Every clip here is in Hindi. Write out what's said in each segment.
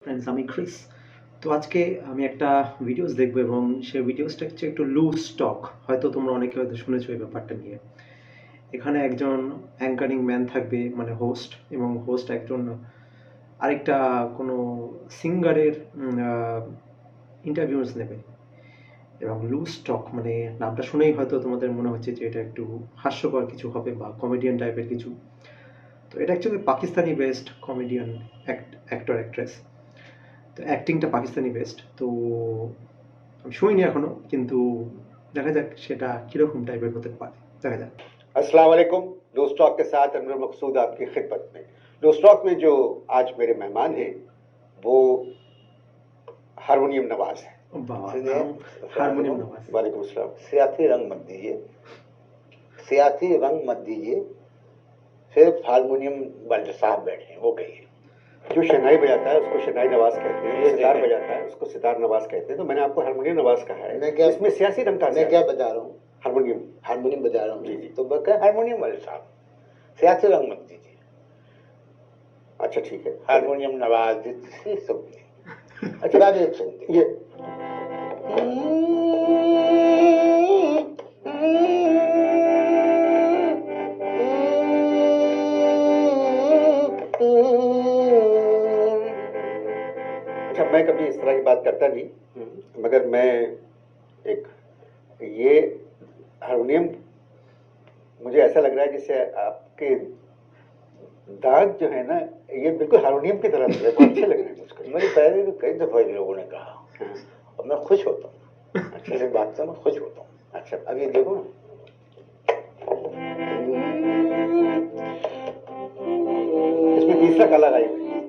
ফ্রেন্ডস, আমি ক্রিস। তো আজকে আমি একটা ভিডিওস দেখবো এবং সেই ভিডিওসটা হচ্ছে একটু লুজ টক। হয়তো তোমরা অনেকে হয়তো শুনেছো এই ব্যাপারটা নিয়ে। এখানে একজন অ্যাঙ্কারিং ম্যান থাকবে, মানে হোস্ট, এবং হোস্ট একজন আরেকটা কোনো সিঙ্গারের ইন্টারভিউস নেবে। এবং লুজ টক মানে নামটা শুনেই হয়তো তোমাদের মনে হচ্ছে যে এটা একটু হাস্যকর কিছু হবে বা কমেডিয়ান টাইপের কিছু। তো এটা actually Pakistani based comedian actor actress. তো অ্যাক্টিংটা পাকিস্তানি বেস্ট। তো আমি শুনিনি এখনো, কিন্তু দেখা যাক সেটা কিরকম টাইপের হতে পারে, দেখা যাক। अस्सलाम वालेकुम। लोस्टॉक के साथ अनवर मकसूद आपकी खिदमत में। लोस्टॉक में जो आज मेरे मेहमान हैं वो हारमोनियम नवाज है। বাবা, হারমোনিয়াম নওয়াজ। वालेकुम अस्सलाम। सियासी रंग मत दीजिए, सियासी रंग मत दीजिए, सिर्फ हारमोनियम वाले साहब बैठे हैं वो कहिए। जो शहनाई बजाता है उसको शहनाई नवाज कहते हैं, जो सितार बजाता है उसको सितार नवाज कहते हैं। तो मैंने आपको हारमोनियम नवाज कहा है। मैं क्या इसमें सियासी रंग का मैं क्या बजा रहा हूँ? हारमोनियम हारमोनियम बजा रहा हूँ। जी जी। तो हारमोनियम वाले साहब, सियासी रंग मत दीजिए। अच्छा ठीक है। हारमोनियम नवाज सब अच्छा गाने सुनते ये अच्छा, मैं कभी इस तरह की बात करता नहीं, मगर मैं एक ये हारमोनियम मुझे ऐसा लग रहा है जैसे आपके दांत जो है ना ये बिल्कुल हारमोनियम की तरह लग रहे हैं, बहुत अच्छे लग रहे हैं मुझको। मेरे पहले भी कई दफा इन लोगों ने कहा और मैं खुश होता हूँ। अच्छा इस बात से मैं खुश होता हूँ। अच्छा, अब ये देखो ना, इसमें तीसरा काला गाई हुई है।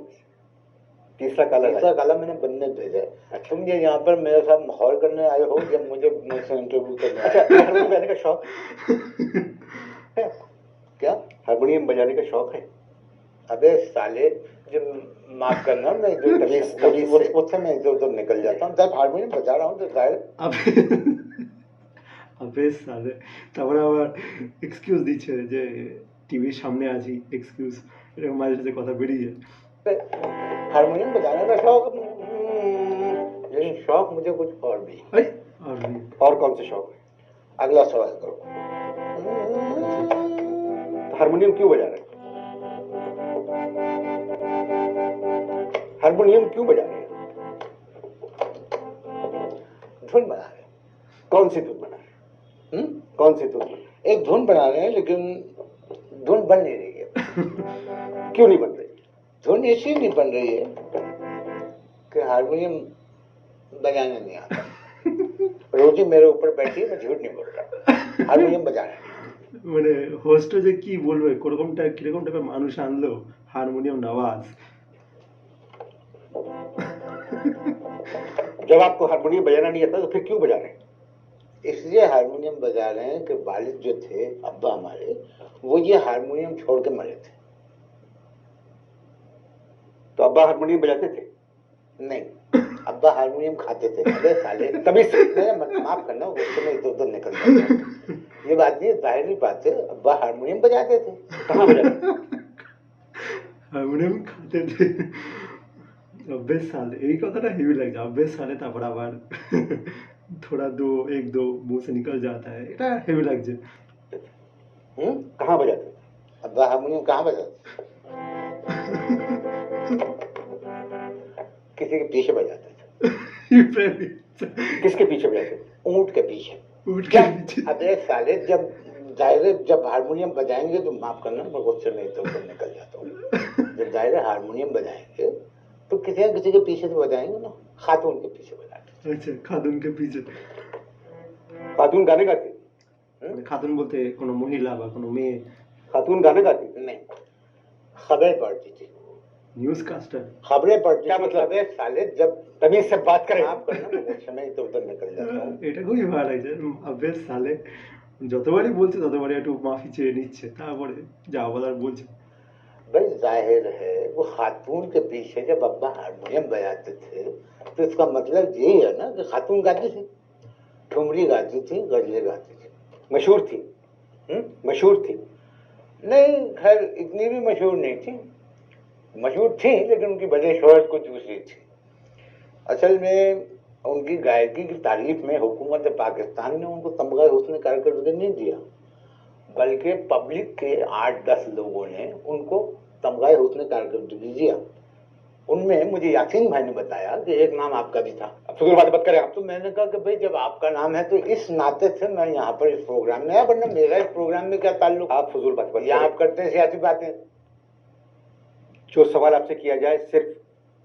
तीसरा तीसरा काला मैंने बनने भेजा है। अच्छा। तुम ये यहाँ पर मेरे साथ माहौल करने आए हो या मुझसे इंटरव्यू करने अच्छा, आए हो? हारमोनियम बजाने का शौक है? क्या? हारमोनियम बजाने का शौक है? अबे साले, जब माफ करना मैं मुझसे मैं इधर उधर निकल जाता हूँ। जब हारमोनियम बजा रहा हूँ तो जाहिर আবে সালে, তারপরে আবার এক্সকিউজ দিচ্ছে যে টিভির সামনে আছি, এক্সকিউজ, এরকম মাঝে সাঝে কথা বেরিয়ে যায়। हारमोनियम बजाने का शौक, लेकिन शौक मुझे कुछ और भी। এই, আর और कौन से शौक है? अगला सवाल करो। तो हारमोनियम क्यों बजा रहे हैं? हारमोनियम क्यों बजा रहे हैं? धुन बना रहे हैं। कौन सी धुन बना रहे हैं? कौन सी धुन बना रहे हैं? एक धुन बना रहे हैं, लेकिन धुन बन नहीं रही है। क्यों नहीं बन रही? धुन इसलिए नहीं बन रही है कि हारमोनियम बजाना नहीं आता। रोजी मेरे ऊपर बैठी है, मैं झूठ नहीं बोल रहा, हारमोनियम बजाना नहीं। মানে হোস্ট যে কি বলবে, কিরকম টাইপের মানুষ আনলো, হারমোনিয়াম নওয়াজ। जब आपको हारमोनियम बजाना नहीं आता तो फिर क्यों बजा रहे हैं? इसलिए हारमोनियम बजा रहे हैं कि वालिद जो थे अब्बा हमारे, वो ये हारमोनियम छोड़ के मरे थे। तो अब्बा हारमोनियम बजाते थे? नहीं, अब्बा हारमोनियम खाते थे। अबे साले, तभी से माफ करना, गुस्से में इधर उधर निकल जाता हूं। ये बात नहीं, जाहिर बात है, अब्बा हारमोनियम बजाते थे। कहाँ बजाते? হারমোনিয়াম খাতে थे। অভ্যেস साले, এই কথাটা হেভি লাগছে। অভ্যেস साले, তারপর আবার थोड़ा दो एक दो मुंह से निकल जाता है, এটা হেভি লাগছে। कहाँ बजाते थे? अब्बा हारमोनियम कहाँ बजाते? किसी के पीछे बजाते थे। किसके पीछे बजाते थे? ऊंट के पीछे। ऊँट के क्या? पीछे। अबे साले, जब जाहिर जब हारमोनियम बजाएंगे तो माफ करना, मैं गुस्से में इधर उधर निकल जाता हूँ। जब जाहिर हारमोनियम बजाएंगे तो किसी न किसी के पीछे तो बजाएंगे ना, खातून के पीछे बजाते। আচ্ছা, খাতুন কে পিছে। खातून गाने गाती? মানে খাতুন বলতে কোনো মহিলা বা কোনো মেয়ে? खातून गाने गाती? नहीं, खबरें पढ़ती थी। News custard? खबरें पढ़ती क्या थी। मतलब? अबे साले, जब तमीज से बात करें। माफ करना, मैं गुस्से में इधर उधर निकल जाता हूँ। এটা খুবই ভালো লাগছে। অভ্যেস साले, যতবারই বলছে ততবারই একটু মাফি চেয়ে নিচ্ছে, তারপরে যা বলার বলছে। भाई जाहिर है, वो खातून के पीछे जब अब्बा हारमोनियम बजाते थे तो इसका मतलब यही है ना कि खातून गाती थी, ठुमरी गाती थी, गजलें गाती थी। मशहूर थी? मशहूर थी? नहीं, खैर इतनी भी मशहूर नहीं थी। मशहूर थी, लेकिन उनकी वजह शोहरत कुछ दूसरी थी। असल में उनकी गायकी की तारीफ में हुकूमत पाकिस्तान ने उनको तमगा हुस्न कारकर्दगी नहीं दिया, बल्कि पब्लिक के 8-10 लोगों ने उनको तमगा हुस्न कारकर्दगी दिया। उनमें मुझे यासीन भाई ने बताया कि एक नाम आपका भी था। अब फिजूल बात करें आप। तो मैंने कहा कि भाई जब आपका नाम है तो इस नाते से मैं यहाँ पर इस प्रोग्राम में आया, वरना मेरा इस प्रोग्राम में क्या ताल्लुक। आप फजूल बात या आप करते हैं सियासी बातें। जो सवाल आपसे किया जाए सिर्फ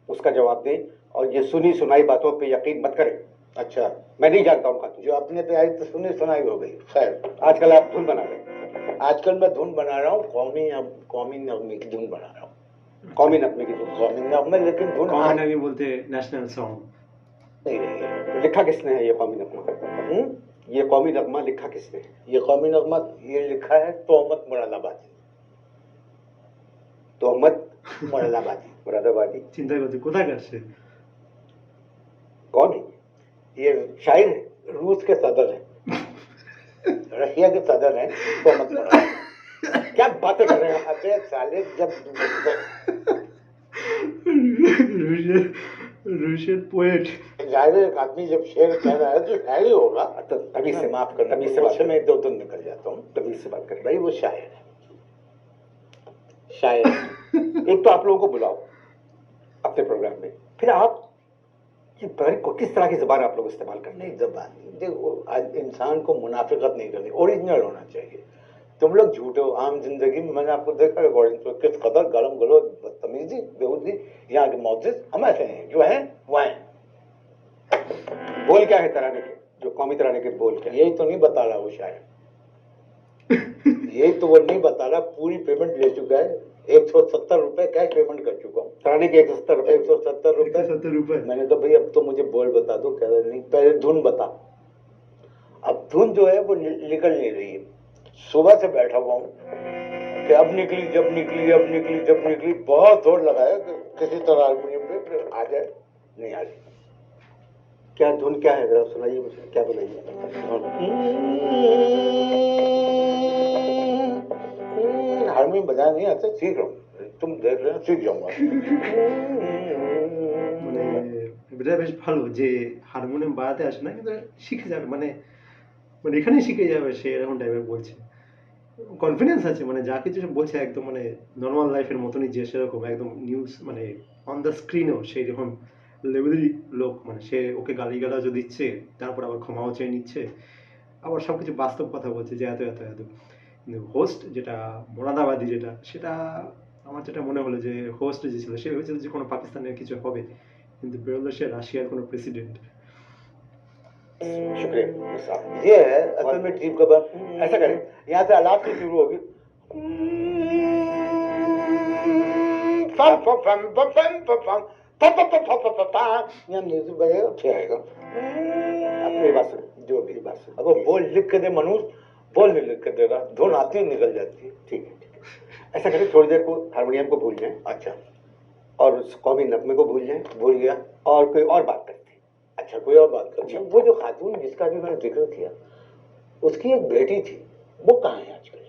उसका जवाब दें, और ये सुनी सुनाई बातों पे यकीन मत करें। अच्छा, मैं नहीं जानता हूँ खातून। जो अपने पे आई तो सुनी सुनाई हो गई। खैर, आजकल आप धुन बना रहे हैं। आजकल मैं धुन बना रहा हूँ, कौमी नगमे की धुन बना रहा हूँ। कौमी नगमे की धुन। कौमी नगमे, लेकिन धुन कौन नहीं बोलते नेशनल सॉन्ग। नहीं रही है। लिखा किसने है ये कौमी नगमा? ये कौमी नगमा लिखा किसने है? ये कौमी नगमा ये लिखा है तोहमत मुरादाबादी। तोहमत मुरादाबादी। मुरादाबादी। চিন্তা করতে কোথায় কাটছে? कौन है? ये शायर है, रूस के सदर है, रशिया के सदर है तोहमत मुरादाबादी। क्या बातें कर रहे हैं आप? अबे साले, जब रूशियन पोएट। जाहिर है एक आदमी जब शेर कह रहा है तो शायरी होगा। तो तमीज से माफ करना, तमीज से बात मुझसे करें। मैं इधर उधर निकल जाता हूँ। तमीज से बात करें भाई वो शायर है, शायर है। एक तो आप लोगों को बुलाओ अपने प्रोग्राम में, फिर आप ये पता नहीं किस तरह की जबान आप लोग इस्तेमाल करते हैं। नहीं, जबान देखो, आज इंसान को मुनाफिकत नहीं करनी, ओरिजिनल होना चाहिए। तुम लोग झूठे हो। आम जिंदगी में मैंने आपको देखा रिकॉर्डिंग तो किस कदर गलम गलो बदतमीजी बेहूदी यहाँ के मौजिज हम ऐसे हैं, जो हैं वो हैं। बोल क्या है तराने के, जो कौमी तराने के बोल क्या है? यही तो नहीं बता रहा वो शायर, यही तो वो नहीं बता रहा। पूरी पेमेंट ले चुका है, 170 रुपए कैश पेमेंट कर चुका हूँ। तराने के 170 रुपए। 170 रुपए। 170 रुपए। मैंने कहा भाई अब तो मुझे बोल बता दो। कह रहे नहीं, पहले धुन बता। अब धुन जो है वो निकल नहीं रही है। सुबह से बैठा हुआ हूँ कि अब निकली, जब निकली, अब निकली, जब निकली। बहुत जोर लगाया कि किसी तरह हारमोनियम पे आ जाए, नहीं आ रही। क्या धुन क्या है, जरा सुनाइए मुझे, क्या बनाइए? हारमोनियम बजाना नहीं आता, सीख रहा हूँ। तुम देख रहे हो, सीख जाऊंगा। মানে এটা বেশ ভালো যে হারমোনিয়াম বাজাতে আসে না, কিন্তু শিখে যাবে, মানে মানে এখানেই শিখে যাবে সে, এরকম টাইপের বলছে। কনফিডেন্স আছে, মানে যা কিছু সে বলছে একদম মানে নর্মাল লাইফের মতনই, যে সেরকম একদম নিউজ মানে অন দ্য স্ক্রিনেও সেই রকম লেভেলেরই লোক। মানে সে ওকে গালিগালাজও দিচ্ছে, তারপর আবার ক্ষমাও চেয়ে নিচ্ছে, আবার সবকিছু বাস্তব কথা বলছে যে এত এত এত। কিন্তু হোস্ট যেটা মোরাদাবাদী, যেটা সেটা আমার যেটা মনে হলো যে হোস্ট যে ছিল সে ভেবেছিল যে কোনো পাকিস্তানের কিছু হবে, কিন্তু বেরোলো সে রাশিয়ার কোনো প্রেসিডেন্ট। शुक्रिया साहब। ये है असल में ट्रीप का बात। ऐसा करें, यहाँ से आलाप से शुरू होगी। यहाँ म्यूजिक बजेगा, फिर आएगा। अपनी बात सुन, जो भी बात सुन। अब वो बोल लिख के दे मनुष्य, बोल नहीं लिख के देगा, धुन आती ही निकल जाती है। ठीक है, ठीक है। ऐसा करें, थोड़ी देर को हारमोनियम को भूल जाएं अच्छा, और उस कौमी नगमे को भूल जाएं, भूल गया। और कोई और बात करते हैं। अच्छा, कोई और बात कर। वो जो खातून जिसका भी मैंने जिक्र किया, उसकी एक बेटी थी, वो कहाँ है आजकल?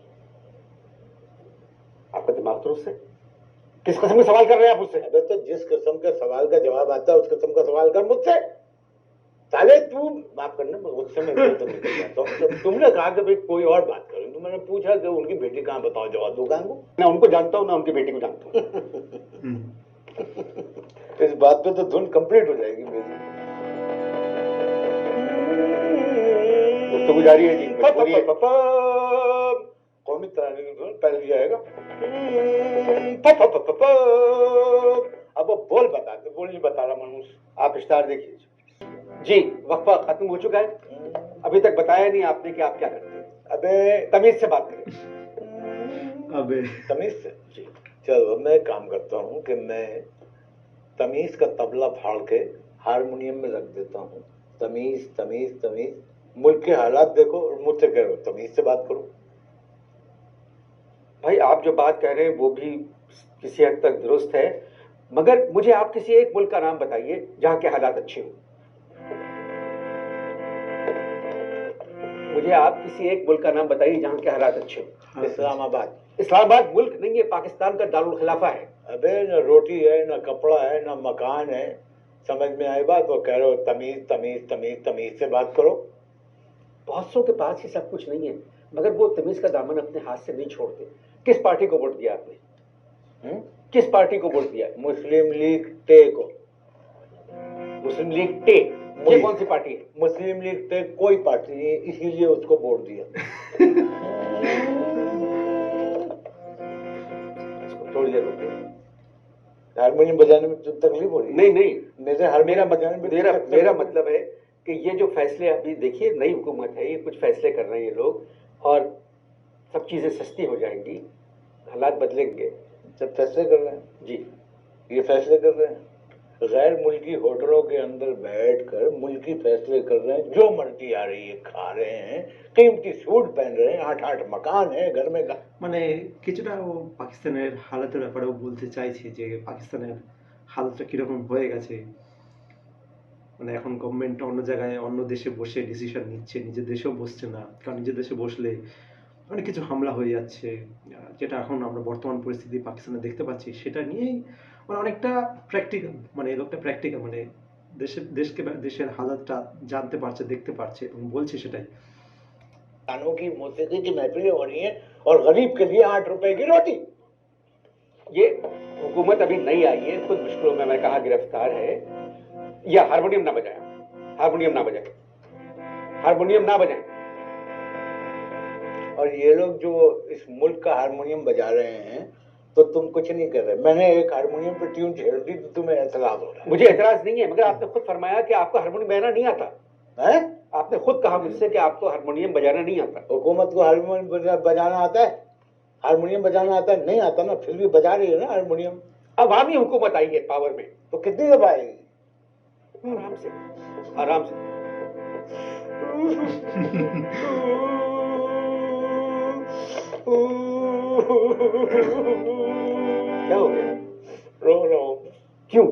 आपका दिमाग दुरुस्त है? किस किस्म के सवाल कर रहे हैं आप मुझसे? अबे तो जिस किस्म के सवाल का जवाब आता है उस किस्म का सवाल कर मुझसे। साले तू माफ करना, मुझसे मैं तो निकल जाता हूँ। जब तुमने कहा कि भाई कोई और बात करें, तो मैंने पूछा कि उनकी बेटी कहाँ, बताओ, जवाब दो कहाँ को। ना उनको जानता हूँ, ना उनकी बेटी को जानता हूँ। इस बात पे तो धुन कंप्लीट हो जाएगी मेरी। गुफ्तगू जारी है जी, बोलिए। कौमी तराने की धुन पहले जाएगा। अब वो बोल बताते, बोल नहीं बता रहा मनुष्य। आप इश्तार देखिए जी। वक्फा खत्म हो चुका है, अभी तक बताया नहीं आपने कि आप क्या करते हैं। अबे तमीज से बात करें। अबे तमीज से जी। चलो मैं एक काम करता हूँ कि मैं तमीज का तबला फाड़ के हारमोनियम में रख देता हूँ। तमीज तमीज तमीज, मुल्क के हालात देखो और मुझसे कह रहे हो तमीज से बात करो। भाई आप जो बात कह रहे हैं वो भी किसी हद तक दुरुस्त है, मगर मुझे आप किसी एक मुल्क का नाम बताइए जहाँ के हालात अच्छे हों। मुझे आप किसी एक मुल्क का नाम बताइए जहाँ के हालात अच्छे हों। इस्लामाबाद। इस्लामाबाद मुल्क नहीं है, पाकिस्तान का दारुल खिलाफा है। अबे न रोटी है, न कपड़ा है, न मकान है, समझ में आई बात? वो कह रहे हो तमीज तमीज तमीज तमीज से बात करो। बहुत सौ के पास ही सब कुछ नहीं है, मगर वो तमीज का दामन अपने हाथ से नहीं छोड़ते। किस पार्टी को वोट दिया आपने? किस पार्टी को वोट दिया? मुस्लिम लीग टे को। मुस्लिम लीग टे, ये कौन सी पार्टी है? मुस्लिम लीग टे कोई पार्टी नहीं है, इसीलिए उसको वोट दिया। इसको थोड़ी देर रुकिए। हारमोनियम बजाने में तो तकलीफ हो रही है? नहीं नहीं, मेरे हारमोनियम बजाने में मेरा मतलब है कि ये जो फैसले अभी देखिए, नई हुकूमत है, ये कुछ फैसले कर रहे हैं ये लोग, और सब चीजें सस्ती हो जाएंगी, हालात बदलेंगे। सब फैसले कर रहे हैं जी, ये फैसले कर रहे हैं, गैर मुल्की होटलों के अंदर बैठकर मुल्की फैसले कर रहे हैं, जो मर्जी आ रही है खा रहे हैं, कीमती सूट पहन रहे हैं, 8-8 मकान है घर में का। মানে কিছুটা ও পাকিস্তানের হালাতের ব্যাপারেও বলতে চাইছে যে পাকিস্তানের হালতটা কিরকম হয়ে গেছে। মানে এখন গভর্নমেন্ট অন্য জায়গায় অন্য দেশে বসে ডিসিশন নিচ্ছে, নিজের দেশেও বসছে না, কারণ নিজের দেশে বসলে অনেক কিছু হামলা হয়ে যাচ্ছে, যেটা এখন আমরা বর্তমান পরিস্থিতি পাকিস্তানে দেখতে পাচ্ছি, সেটা নিয়েই মানে অনেকটা প্র্যাকটিক্যাল, মানে এই লোকটা প্র্যাকটিক্যাল, মানে দেশের হালাতটা জানতে পারছে, দেখতে পারছে এবং বলছে সেটাই। खानों की मौसीकी की महफिलें हो रही हैं और गरीब के लिए 8 रुपए की रोटी। ये हुकूमत अभी नई आई है, खुद मुश्किलों में, मैं कहा गिरफ्तार है। या हारमोनियम ना बजाए, हारमोनियम ना बजाए, हारमोनियम ना बजाए। और ये लोग जो इस मुल्क का हारमोनियम बजा रहे हैं तो तुम कुछ नहीं कर रहे। मैंने एक हारमोनियम पे ट्यून छेड़ दी तो तुम्हें एतराज हो रहा है। मुझे एतराज नहीं है, मगर आपने खुद फरमाया कि आपको हारमोनियम बजाना नहीं आता है? आपने खुद कहा मुझसे कि आपको हारमोनियम बजाना नहीं आता। हुकूमत को हारमोनियम बजाना आता है? हारमोनियम बजाना आता है? नहीं आता ना, फिर भी बजा रही है ना हारमोनियम। अवामी हुकूमत आई है पावर में, तो कितनी दफा आएगी? आराम से, आराम से। क्या हो गया? रो रहा हूं। क्यों?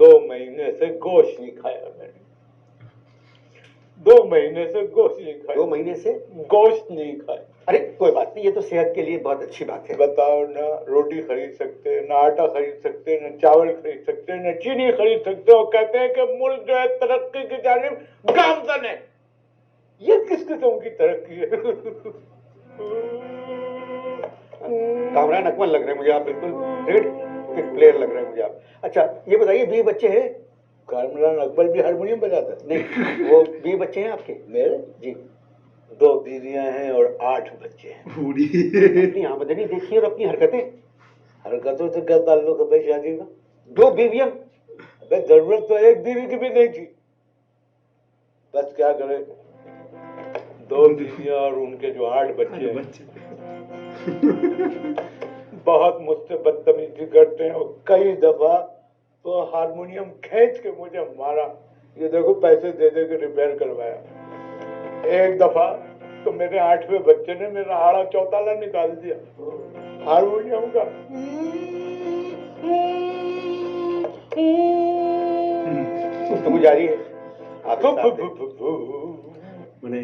2 महीने से गोश्त नहीं खाया मैंने। 2 महीने से गोश्त नहीं खाया। 2 महीने से गोश्त नहीं खाया। अरे कोई बात नहीं, ये तो सेहत के लिए बहुत अच्छी बात है। बताओ ना, रोटी खरीद सकते हैं, ना आटा खरीद सकते हैं, ना चावल खरीद सकते हैं, ना चीनी खरीद सकते हैं, और कहते हैं कि मुल्क जो है तरक्की की जानिब गामजन है। ये किस किस्म की तरक्की है? कामरान अकमल लग रहे हैं मुझे आप, बिल्कुल ग्रेट प्लेयर लग रहे हैं मुझे आप। अच्छा ये बताइए, 20 बच्चे हैं? कामरान अकबर भी हारमोनियम बजाता है? नहीं, वो 20 बच्चे हैं आपके? मेरे जी। 2 बीवियां हैं और 8 बच्चे हैं। पूरी अपनी आमदनी देखिए और अपनी हरकतें। हरकतों से क्या ताल्लुक है भाई शादी का? 2 बीवियां। अबे जरूरत तो एक बीवी की भी नहीं थी, बस क्या करे, 2 बीवियां और उनके जो 8 बच्चे हैं बहुत मुझसे बदतमीजी करते हैं, और कई दफा तो हारमोनियम खींच के मुझे मारा। ये देखो पैसे दे दे के रिपेयर करवाया। एक दफा तो मेरे 8वें बच्चे ने मेरा आड़ा चौताला निकाल दिया हारमोनियम का। गुफ्तगू जारी है आपके साथ। মানে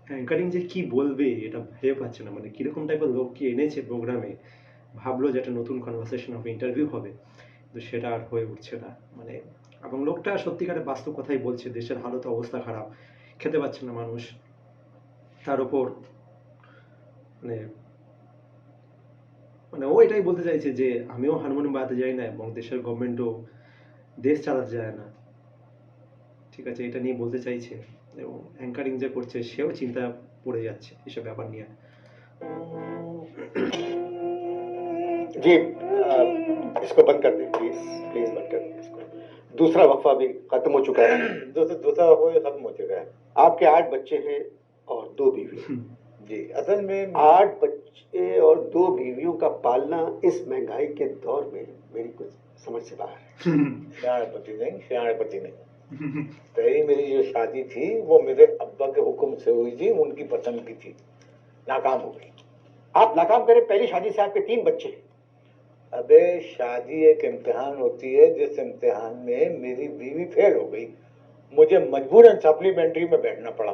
অ্যাঙ্কারিং যে কি বলবে এটা ভেবে পাচ্ছে না, মানে কিরকম টাইপের লোককে এনেছে প্রোগ্রামে, ভাবলো যে একটা নতুন কনভারসেশন হবে, ইন্টারভিউ হবে, কিন্তু সেটা আর হয়ে উঠছে না। মানে এবং লোকটা সত্যিকারের বাস্তব কথাই বলছে, দেশের হালত অবস্থা খারাপ, খেতে পাচ্ছে না মানুষ, তার উপর মানে মানে ও এটাই বলতে চাইছে যে আমিও হারমোনিয়াম বাজাতে যাই না এবং দেশের গভর্নমেন্টও দেশ চালাতে যায় না, ঠিক আছে, এটা নিয়ে বলতে চাইছে। এবং অ্যাঙ্কারিং যে করছে সেও চিন্তা পড়ে যাচ্ছে এসব ব্যাপার নিয়ে। जी इसको बंद कर दें प्लीज, प्लीज बंद कर दें इसको। दूसरा वक्फा भी खत्म हो चुका है। दूसरा हो खत्म हो चुका है। आपके 8 बच्चे हैं और 2 बीवी। जी, असल में 8 बच्चे और 2 बीवियों का पालना इस महंगाई के दौर में मेरी कुछ समझ से बाहर है। सियाणपति नहीं। पहली मेरी जो शादी थी वो मेरे अब्बा के हुक्म से हुई थी, उनकी पसंद की थी, नाकाम हो गई। आप नाकाम करें, पहली शादी से आपके 3 बच्चे हैं। अबे शादी एक इम्तिहान होती है, जिस इम्तिहान में मेरी बीवी फेल हो गई, मुझे मजबूरन सप्लीमेंट्री में बैठना पड़ा।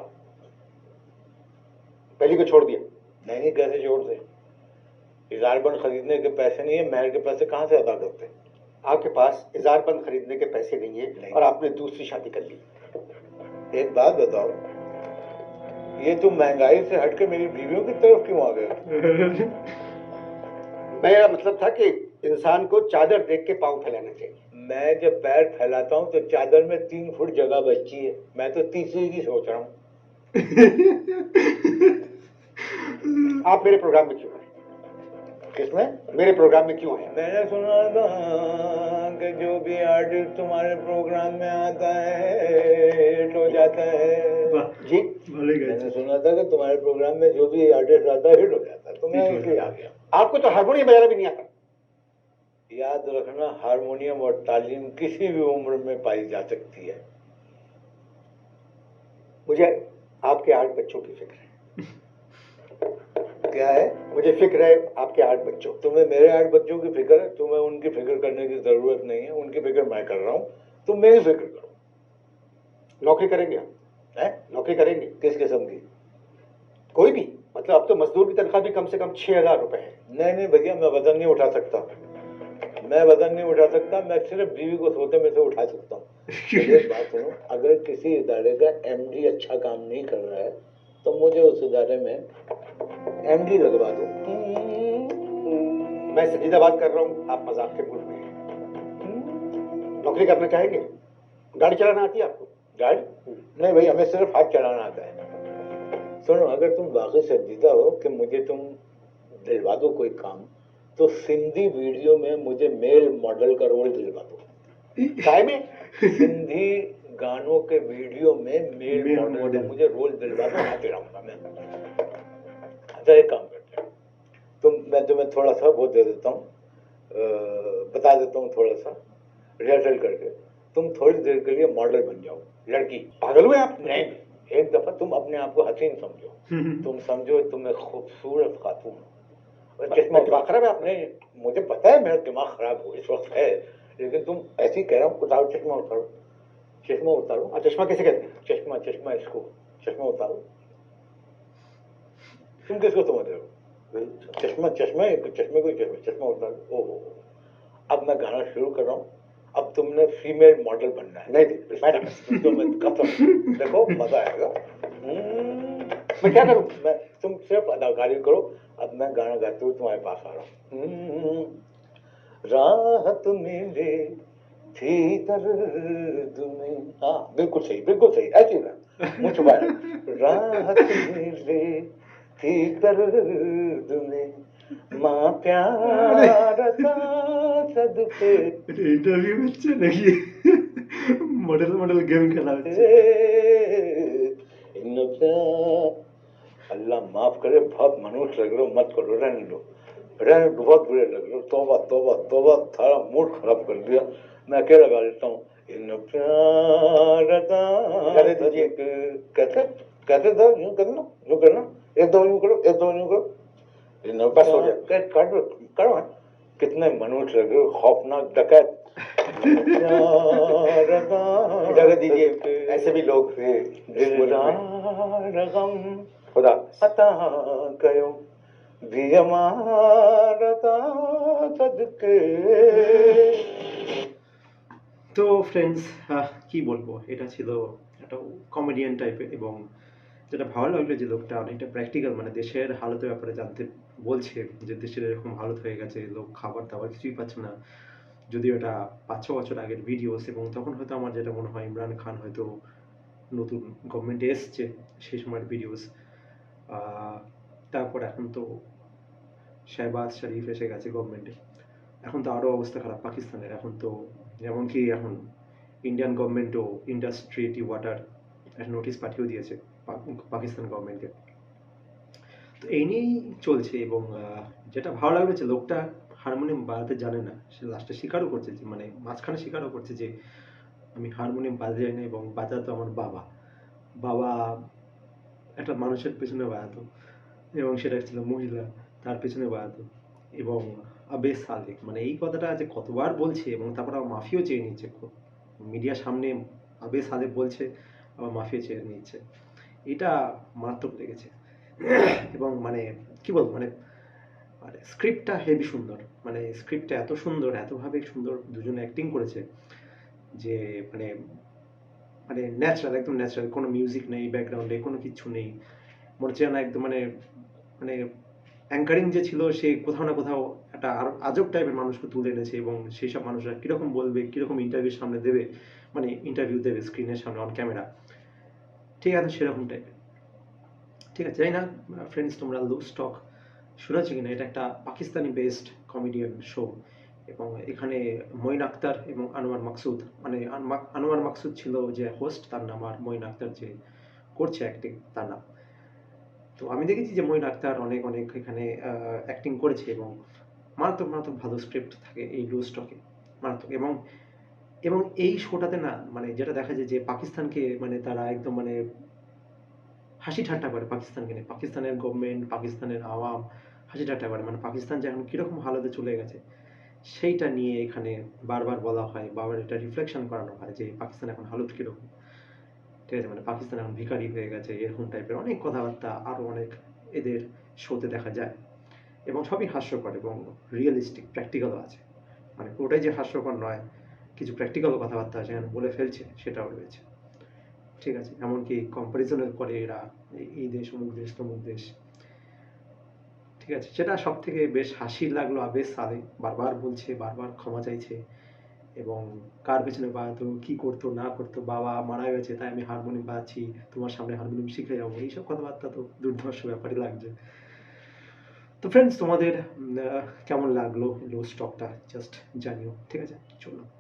पहली को छोड़ दिया? नहीं, कैसे छोड़ दे, इजारबंद खरीदने के पैसे नहीं है, महल के पैसे कहाँ से अदा करते हैं? आपके पास इजारबंद खरीदने के पैसे नहीं है नहीं। और आपने दूसरी शादी कर ली। एक बात बताओ, ये तुम महंगाई से हटके मेरी बीवियों की तरफ क्यों आ गए? मेरा मतलब था कि इंसान को चादर देख के पाँव फैलाना चाहिए। मैं जब पैर फैलाता हूँ तो चादर में 3 फुट जगह बचती है, मैं तो तीसरी की सोच रहा हूँ। आप मेरे प्रोग्राम में क्यों आए? किसमें? मेरे प्रोग्राम में क्यों आए? मैंने सुना था कि जो भी आर्टिस्ट तुम्हारे प्रोग्राम में आता है हिट हो जाता है। जी, मैंने सुना था कि तुम्हारे प्रोग्राम में जो भी आर्टिस्ट आता है हिट हो जाता है, तो मैं इसलिए आ गया। आपको तो हारमोनियम बजाना भी नहीं आता। याद रखना, हारमोनियम और तालीम किसी भी उम्र में पाई जा सकती है। मुझे आपके 8 बच्चों की फिक्र है। क्या है? मुझे फिक्र है आपके 8 बच्चों। तुम्हें मेरे 8 बच्चों की फिक्र है? तुम्हें उनकी फिक्र करने की जरूरत नहीं है, उनकी फिक्र मैं कर रहा हूँ, तुम मेरी फिक्र करो। नौकरी करेंगे आप? है? नौकरी करेंगे? किस किस्म की? कोई भी, मतलब अब तो मजदूर की तनख्वाह भी कम से कम 6,000 रुपए है। नहीं नहीं भैया, मैं वजन नहीं उठा सकता, मैं वजन नहीं उठा सकता, मैं सिर्फ बीवी को सोते में से उठा सकता हूँ। तो एक बात सुनो, अगर किसी इदारे का एमडी अच्छा काम नहीं कर रहा है तो मुझे उस इदारे में एमडी लगवा दो। मैं संजीदा बात कर रहा हूँ, आप मजाक के मूड में हैं। नौकरी करना चाहेंगे? गाड़ी चलाना आती है आपको? गाड़ी? नहीं भाई, हमें सिर्फ हाथ चलाना आता है। सुनो, अगर तुम वाकई संजीदा हो कि मुझे तुम दिलवा दो कोई काम, तो सिंधी वीडियो में मुझे मेल मॉडल का रोल दिलवा दो। काय में? सिंधी गानों के वीडियो में मेल मॉडल का मुझे रोल दिलवा दो, आते रहूंगा मैं। अच्छा, एक काम करते हैं, मैं तुम्हें थोड़ा सा वो दे देता हूँ, बता देता हूँ थोड़ा सा रिहर्सल करके, तुम थोड़ी देर के लिए मॉडल बन जाओ। लड़की पागल हुए आप? नहीं, एक दफा तुम अपने आप को हसीन समझो, तुम समझो तुम एक खूबसूरत खातून हो। चश्मा दिमाग खराब है आपने? मुझे पता है मेरा दिमाग खराब हो इस वक्त है, लेकिन तुम ऐसे ही कह रहा हूँ, उतारो चश्मा, उतारो चश्मा, उतारो। चश्मा कैसे कहते हैं? चश्मा, चश्मा, इसको चश्मा उतारो। तुम किसको समझ रहे हो? चश्मा, चश्मा, चश्मे को चश्मा उतारो। ओहो, अब मैं गाना शुरू कर रहा हूँ, अब तुमने फीमेल मॉडल बनना है। नहीं, मैडम तो मैं कसम, देखो मजा आएगा। मैं क्या करूं? तुम सिर्फ अदाकारी करो, अब मैं गाना गाते हुए तुम्हारे पास आ रहा हूँ। राहत मिले थी दर्द में, हाँ बिल्कुल सही, बिल्कुल सही, ऐसी ना मुझ छुपाया। राहत मिले थी दर्द में, माँ प्यार का सदके। इंटरव्यू হচ্ছে নাকি মডেল মডেল গেম খেলা হচ্ছে? अल्लाह माफ करे, बहुत मनुष्य लग रहे हो, मत करो, रहने दो, बहुत बुरे लग रहे हो। तौबा तौबा तौबा, सारा मूड खराब कर दिया। मैं अकेला गा लेता हूँ। इन प्यार गाने दीजिए। कैसे कैसे था? यूं करना, यूं करना, एक दो यूं करो, एक दो यूं करो। बस हो गया। करो करो। कितने मनुष्य लग रहे हो, खौफनाक डकैत। इजाजत दीजिए, ऐसे भी लोग हैं। दिलदारगम खुदा अता कयो भियमारता सदके। তো ফ্রেন্ডস, কি বলবো, এটা ছিল একটা কমেডিয়ান টাইপের, এবং যেটা ভালো লাগলো যে লোকটা অনেকটা প্র্যাকটিক্যাল, মানে দেশের হালতের ব্যাপারে জানতে বলছে, যে দেশের এরকম হালত হয়ে গেছে, লোক খাবার দাবার কিছুই পাচ্ছে না। যদিও এটা 5-6 বছর আগের ভিডিওস, এবং তখন হয়তো আমার যেটা মনে হয় ইমরান খান হয়তো নতুন গভর্নমেন্টে এসছে, সেই সময়ের ভিডিওস। তারপর এখন তো শাহবাজ শরীফ এসে গেছে গভর্নমেন্টে, এখন তো আরও অবস্থা খারাপ পাকিস্তানের। এখন তো এমনকি এখন ইন্ডিয়ান গভর্নমেন্টও ইন্ডাস্ট্রিটি ওয়াটার একটা নোটিশ পাঠিয়েও দিয়েছে পাকিস্তান গভর্নমেন্টকে। তো এই নিয়েই চলছে, এবং যেটা ভালো লাগলো যে লোকটা হারমোনিয়াম বাজাতে জানে না, সে লাস্টে স্বীকারও করছে, যে মানে মাঝখানে স্বীকারও করছে যে আমি হারমোনিয়াম বাজাতে জানি না, এবং বাজাতো আমার বাবা। বাবা একটা মানুষের পেছনে বাজাতো, এবং সেটা ছিল মহিলা, তার পেছনে বাজাতো। এবং আবে সালেক, মানে এই কথাটা যে কতবার বলছে, এবং তারপর আবার মাফিও চেয়ে নিচ্ছে মিডিয়ার সামনে। আবে সালেক বলছে, আবার মাফিও চেয়ে নিচ্ছে। এটা মারাত্মক লেগেছে। এবং মানে কি বলবো, মানে আর স্ক্রিপ্টটা হেভি সুন্দর, মানে স্ক্রিপ্টটা এত সুন্দর, এতভাবে সুন্দর দুজনে অ্যাক্টিং করেছে যে মানে মানে ন্যাচারাল, একদম ন্যাচারাল, কোনো মিউজিক নেই ব্যাকগ্রাউন্ডে, কোনো কিচ্ছু নেই, মনে হচ্ছে না একদম মানে মানে অ্যাঙ্কারিং যে ছিল সে কোথাও না কোথাও একটা আরো আজব টাইপের মানুষকে তুলে এনেছে, এবং সেই সব মানুষরা কিরকম বলবে, কিরকম ইন্টারভিউর সামনে দেবে, মানে ইন্টারভিউ দেবে স্ক্রিনের সামনে অন ক্যামেরা, ঠিক আছে সেরকম টাইপের। ঠিক আছে, জানি না ফ্রেন্ডস তোমরা লুজ টক শুনেছো কিনা, এটা একটা পাকিস্তানি বেসড কমেডিয়ান শো, এবং এখানে মঈন আক্তার এবং আনোয়ার মাকসুদ, মানে আনোয়ার মাকসুদ ছিল যে হোস্ট তার নাম, আর মঈন আক্তার যে করছে অ্যাক্টিং তার নাম। তো আমি দেখেছি যে মঈন আক্তার অনেক অনেক এখানে অ্যাক্টিং করেছে, এবং মারাত্মক মারাত্মক ভালো স্ক্রিপ্ট থাকে এই লুজ টকে, মারাত্মক। এবং এবং এই শোটাতে না মানে যেটা দেখা যায় যে পাকিস্তানকে মানে তারা একদম মানে হাসি ঠাট্টা করে পাকিস্তানকে নিয়ে, পাকিস্তানের গভর্নমেন্ট, পাকিস্তানের আওয়াম হাসি ঠাট্টা করে, মানে পাকিস্তান যে এখন কিরকম হালতে চলে গেছে সেইটা নিয়ে এখানে বারবার বলা হয়, বারবার এটা রিফ্লেকশন করানো হয় যে পাকিস্তান এখন হালত কিরকম, ঠিক আছে, মানে পাকিস্তান এখন ভিখারি হয়ে গেছে, এরকম টাইপের অনেক কথাবার্তা আরো অনেক এদের শোতে দেখা যায়, এবং সবই হাস্যকর এবং রিয়েলিস্টিক, প্র্যাকটিক্যালও আছে, মানে পুরোটাই যে হাস্যকর নয়, কিছু প্র্যাকটিক্যাল কথাবার্তা সেখানে বলে ফেলছে সেটাও রয়েছে, ঠিক আছে, এমনকি কম্পারিজনও করে এরা এই দেশ অমুক দেশ তমুক দেশ, ঠিক আছে, সেটা সব থেকে বেশ হাসির লাগলো আবেশ সালে বারবার বলছে, বারবার ক্ষমা চাইছে, এবং কার পেছনে বাজাতো, কি করতো না করতো, বাবা মারা গেছে তাই আমি হারমোনিয়াম বাজাচ্ছি, তোমার সামনে হারমোনিয়াম শিখে যাবো, এইসব কথাবার্তা তো দুর্ধর্ষ ব্যাপারই লাগছে। তো ফ্রেন্ডস তোমাদের কেমন লাগলো লো স্টকটা জাস্ট জানিও, ঠিক আছে, চলো।